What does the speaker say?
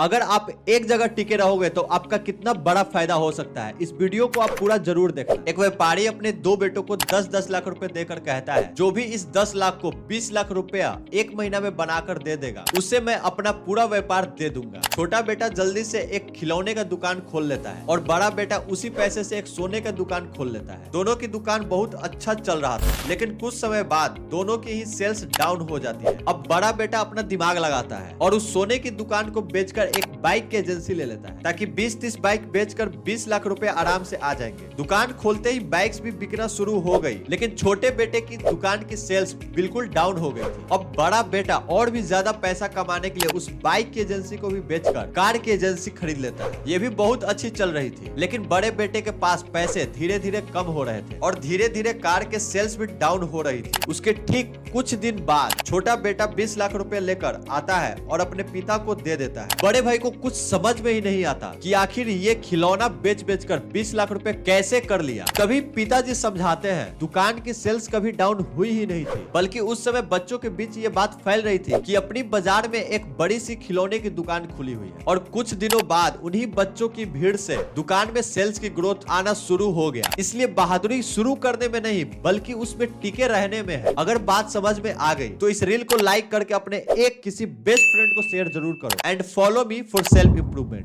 अगर आप एक जगह टिके रहोगे तो आपका कितना बड़ा फायदा हो सकता है। इस वीडियो को आप पूरा जरूर देखना। एक व्यापारी अपने दो बेटों को 10-10 लाख रुपए देकर कहता है, जो भी इस 10 लाख को 20 लाख रुपया एक महीना में बनाकर दे देगा उसे मैं अपना पूरा व्यापार दे दूंगा। छोटा बेटा जल्दी से एक खिलौने का दुकान खोल लेता है और बड़ा बेटा उसी पैसे से एक सोने का दुकान खोल लेता है। दोनों की दुकान बहुत अच्छा चल रहा था, लेकिन कुछ समय बाद दोनों की ही सेल्स डाउन हो जाती है। अब बड़ा बेटा अपना दिमाग लगाता है और उस सोने की दुकान को बेचकर एक बाइक की एजेंसी ले लेता है, ताकि 20-30 बाइक बेचकर 20 लाख रुपए आराम से आ जाएंगे। दुकान खोलते ही बाइक्स भी बिकना शुरू हो गई, लेकिन छोटे बेटे की दुकान की सेल्स बिल्कुल डाउन हो गई थी। अब बड़ा बेटा और भी ज्यादा पैसा कमाने के लिए उस बाइक की एजेंसी को भी बेचकर कार की एजेंसी खरीद लेता है। ये भी बहुत अच्छी चल रही थी, लेकिन बड़े बेटे के पास पैसे धीरे धीरे कम हो रहे थे और धीरे धीरे कार के सेल्स भी डाउन हो रही थी। उसके ठीक कुछ दिन बाद छोटा बेटा 20 लाख रुपए लेकर आता है और अपने पिता को दे देता है। बड़े भाई को कुछ समझ में ही नहीं आता कि आखिर ये खिलौना बेच बेच कर 20 लाख रुपए कैसे कर लिया। तभी पिताजी समझाते हैं, दुकान की सेल्स कभी डाउन हुई ही नहीं थी, बल्कि उस समय बच्चों के बीच ये बात फैल रही थी कि अपनी बाजार में एक बड़ी सी खिलौने की दुकान खुली हुई है। और कुछ दिनों बाद उन्हीं बच्चों की भीड़ से दुकान में सेल्स की ग्रोथ आना शुरू हो गया। इसलिए बहादुरी शुरू करने में नहीं, बल्कि उसमें टिके रहने में है। अगर बात समझ में आ गई तो इस रील को लाइक करके अपने एक किसी बेस्ट फ्रेंड को शेयर जरूर करो and follow me for self improvement.